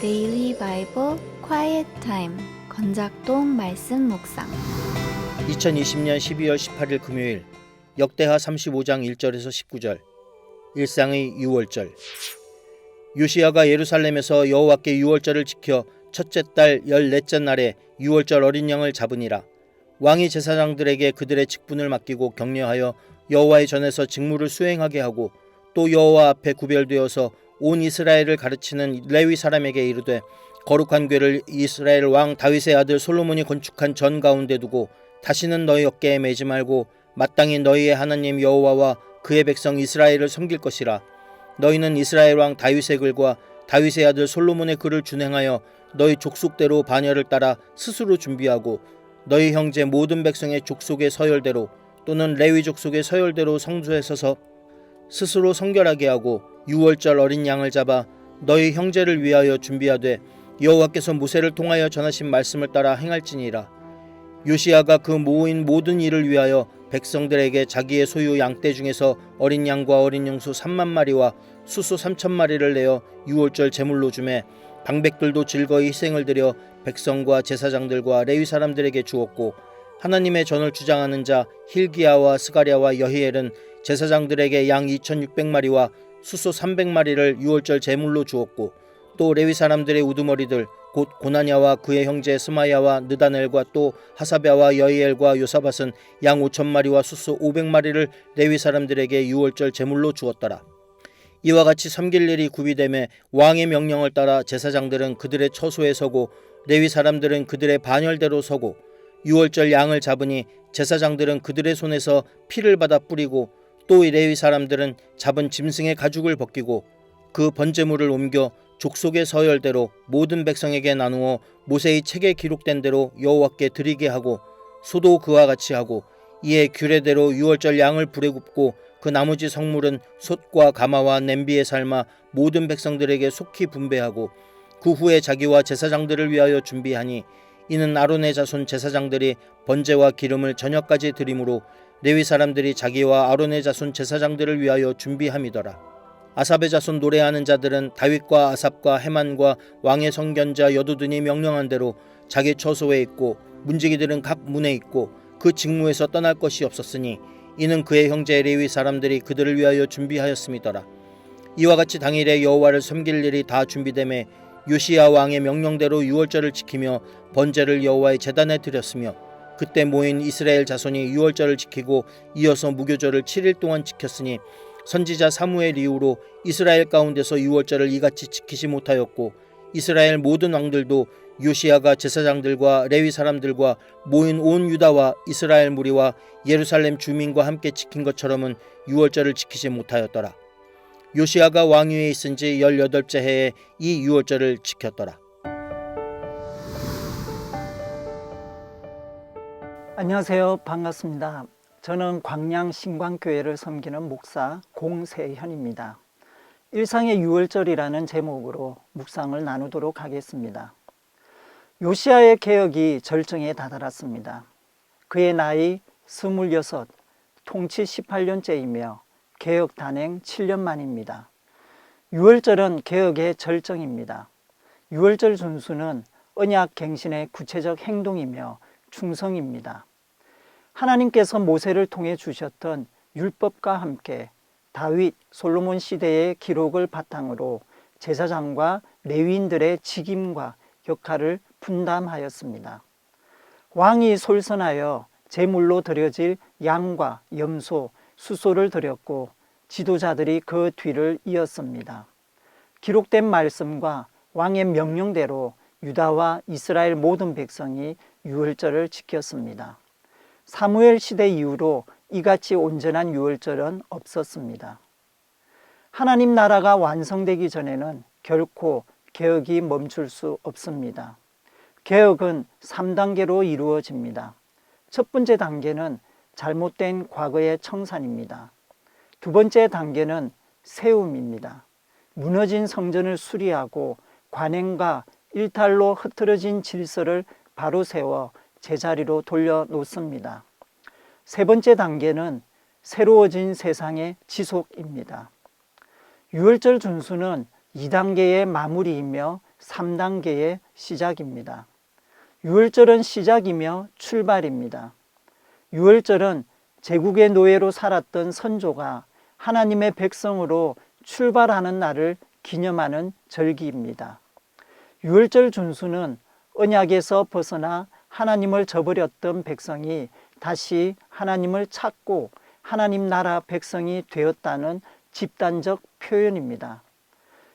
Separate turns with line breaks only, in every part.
데일리 바이블 quiet time 건작동 말씀 묵상
2020년 12월 18일 금요일 역대하 35장 1절에서 19절 일상의 유월절. 요시야가 예루살렘에서 여호와께 유월절을 지켜 첫째 달 14째 날에 유월절 어린 양을 잡으니라. 왕이 제사장들에게 그들의 직분을 맡기고 격려하여 여호와의 전에서 직무를 수행하게 하고 또 여호와 앞에 구별되어서 온 이스라엘을 가르치는 레위 사람에게 이르되 거룩한 궤를 이스라엘 왕 다윗의 아들 솔로몬이 건축한 전 가운데 두고 다시는 너희 어깨에 매지 말고 마땅히 너희의 하나님 여호와와 그의 백성 이스라엘을 섬길 것이라. 너희는 이스라엘 왕 다윗의 글과 다윗의 아들 솔로몬의 글을 준행하여 너희 족속대로 반열을 따라 스스로 준비하고 너희 형제 모든 백성의 족속의 서열대로 또는 레위 족속의 서열대로 성소에 서서 스스로 성결하게 하고 유월절 어린 양을 잡아 너희 형제를 위하여 준비하되 여호와께서 모세를 통하여 전하신 말씀을 따라 행할지니라. 요시야가 그 모인 모든 일을 위하여 백성들에게 자기의 소유 양떼 중에서 어린 양과 어린 영수 3만 마리와 수소 3천 마리를 내어 유월절 제물로 주매 방백들도 즐거이 희생을 드려 백성과 제사장들과 레위 사람들에게 주었고 하나님의 전을 주장하는 자 힐기야와 스가랴와 여히엘은 제사장들에게 양 2,600마리와 수소 300마리를 유월절 제물로 주었고 또 레위 사람들의 우두머리들 곧 고나냐와 그의 형제 스마야와 느다넬과 또 하사랴와 여히엘과 요사밧은 양 5,000마리와 수소 500마리를 레위 사람들에게 유월절 제물로 주었더라. 이와 같이 섬길 일이 구비되매 왕의 명령을 따라 제사장들은 그들의 처소에 서고 레위 사람들은 그들의 반열대로 서고 유월절 양을 잡으니 제사장들은 그들의 손에서 피를 받아 뿌리고 또 이 레위 사람들은 잡은 짐승의 가죽을 벗기고 그 번제물을 옮겨 족속의 서열대로 모든 백성에게 나누어 모세의 책에 기록된 대로 여호와께 드리게 하고 소도 그와 같이 하고 이에 규례대로 유월절 양을 불에 굽고 그 나머지 성물은 솥과 가마와 냄비에 삶아 모든 백성들에게 속히 분배하고 그 후에 자기와 제사장들을 위하여 준비하니 이는 아론의 자손 제사장들이 번제와 기름을 저녁까지 드림으로 레위 사람들이 자기와 아론의 자손 제사장들을 위하여 준비함이더라. 아삽의 자손 노래하는 자들은 다윗과 아삽과 헤만과 왕의 성견자 여두둔이 명령한 대로 자기 처소에 있고 문지기들은 각 문에 있고 그 직무에서 떠날 것이 없었으니 이는 그의 형제 레위 사람들이 그들을 위하여 준비하였음이더라. 이와 같이 당일에 여호와를 섬길 일이 다 준비되매 요시야 왕의 명령대로 유월절을 지키며 번제를 여호와의 제단에 드렸으며 그때 모인 이스라엘 자손이 유월절을 지키고 이어서 무교절을 7일 동안 지켰으니 선지자 사무엘 이후로 이스라엘 가운데서 유월절을 이같이 지키지 못하였고 이스라엘 모든 왕들도 요시야가 제사장들과 레위 사람들과 모인 온 유다와 이스라엘 무리와 예루살렘 주민과 함께 지킨 것처럼은 유월절을 지키지 못하였더라. 요시야가 왕위에 있은 지 18째 해에 이 유월절을 지켰더라.
안녕하세요. 반갑습니다. 저는 광양 신광교회를 섬기는 목사 공세현입니다. 일상의 유월절이라는 제목으로 묵상을 나누도록 하겠습니다. 요시야의 개혁이 절정에 다다랐습니다. 그의 나이 26, 통치 18년째이며 개혁 단행 7년 만입니다. 유월절은 개혁의 절정입니다. 유월절 준수는 언약 갱신의 구체적 행동이며 충성입니다. 하나님께서 모세를 통해 주셨던 율법과 함께 다윗, 솔로몬 시대의 기록을 바탕으로 제사장과 레위인들의 직임과 역할을 분담하였습니다. 왕이 솔선하여 제물로 드려질 양과 염소, 수소를 드렸고 지도자들이 그 뒤를 이었습니다. 기록된 말씀과 왕의 명령대로 유다와 이스라엘 모든 백성이 유월절을 지켰습니다. 사무엘 시대 이후로 이같이 온전한 유월절은 없었습니다. 하나님 나라가 완성되기 전에는 결코 개혁이 멈출 수 없습니다. 개혁은 3단계로 이루어집니다. 첫 번째 단계는 잘못된 과거의 청산입니다. 두 번째 단계는 세움입니다. 무너진 성전을 수리하고 관행과 일탈로 흐트러진 질서를 바로 세워 제자리로 돌려놓습니다. 세 번째 단계는 새로워진 세상의 지속입니다. 유월절 준수는 2단계의 마무리이며 3단계의 시작입니다. 유월절은 시작이며 출발입니다. 유월절은 제국의 노예로 살았던 선조가 하나님의 백성으로 출발하는 날을 기념하는 절기입니다. 유월절 준수는 언약에서 벗어나 하나님을 저버렸던 백성이 다시 하나님을 찾고 하나님 나라 백성이 되었다는 집단적 표현입니다.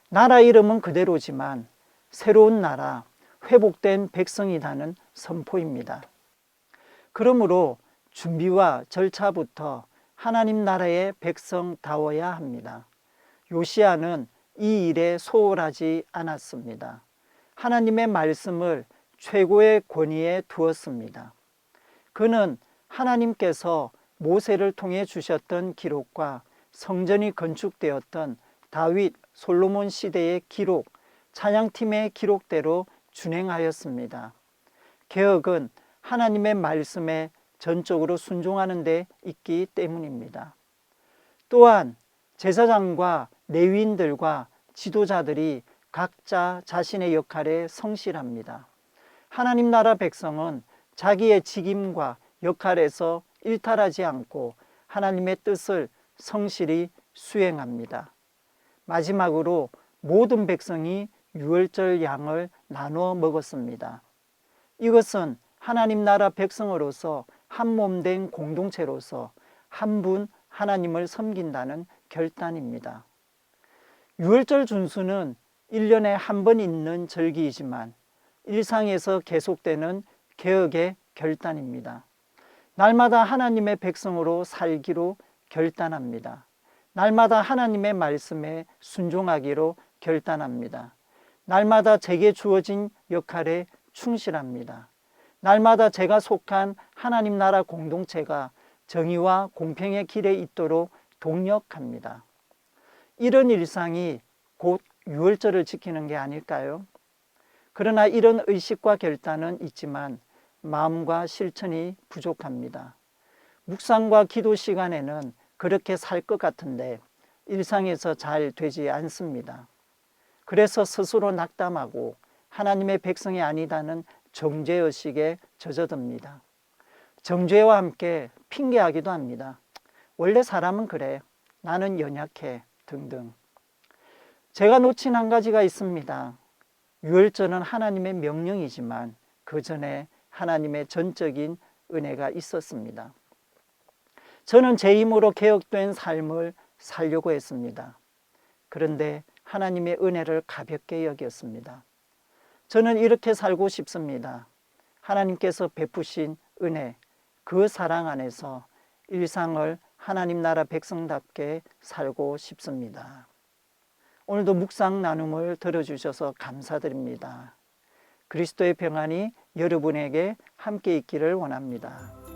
나라 이름은 그대로지만 새로운 나라, 회복된 백성이라는 선포입니다. 그러므로 준비와 절차부터 하나님 나라의 백성다워야 합니다. 요시야는 이 일에 소홀하지 않았습니다. 하나님의 말씀을 최고의 권위에 두었습니다. 그는 하나님께서 모세를 통해 주셨던 기록과 성전이 건축되었던 다윗, 솔로몬 시대의 기록, 찬양팀의 기록대로 준행하였습니다. 개혁은 하나님의 말씀에 전적으로 순종하는 데 있기 때문입니다. 또한 제사장과 레위인들과 지도자들이 각자 자신의 역할에 성실합니다. 하나님 나라 백성은 자기의 직임과 역할에서 일탈하지 않고 하나님의 뜻을 성실히 수행합니다. 마지막으로 모든 백성이 유월절 양을 나누어 먹었습니다. 이것은 하나님 나라 백성으로서 한 몸 된 공동체로서 한 분 하나님을 섬긴다는 결단입니다. 유월절 준수는 1년에 한 번 있는 절기이지만 일상에서 계속되는 개혁의 결단입니다. 날마다 하나님의 백성으로 살기로 결단합니다. 날마다 하나님의 말씀에 순종하기로 결단합니다. 날마다 제게 주어진 역할에 충실합니다. 날마다 제가 속한 하나님 나라 공동체가 정의와 공평의 길에 있도록 동력합니다. 이런 일상이 곧 유월절을 지키는 게 아닐까요? 그러나 이런 의식과 결단은 있지만 마음과 실천이 부족합니다. 묵상과 기도 시간에는 그렇게 살 것 같은데 일상에서 잘 되지 않습니다. 그래서 스스로 낙담하고 하나님의 백성이 아니다는 정죄의식에 젖어듭니다. 정죄와 함께 핑계하기도 합니다. 원래 사람은 그래. 나는 연약해. 등등. 제가 놓친 한 가지가 있습니다. 유월절은 하나님의 명령이지만 그 전에 하나님의 전적인 은혜가 있었습니다. 저는 제 힘으로 개혁된 삶을 살려고 했습니다. 그런데 하나님의 은혜를 가볍게 여겼습니다. 저는 이렇게 살고 싶습니다. 하나님께서 베푸신 은혜, 그 사랑 안에서 일상을 하나님 나라 백성답게 살고 싶습니다. 오늘도 묵상 나눔을 들어주셔서 감사드립니다. 그리스도의 평안이 여러분에게 함께 있기를 원합니다.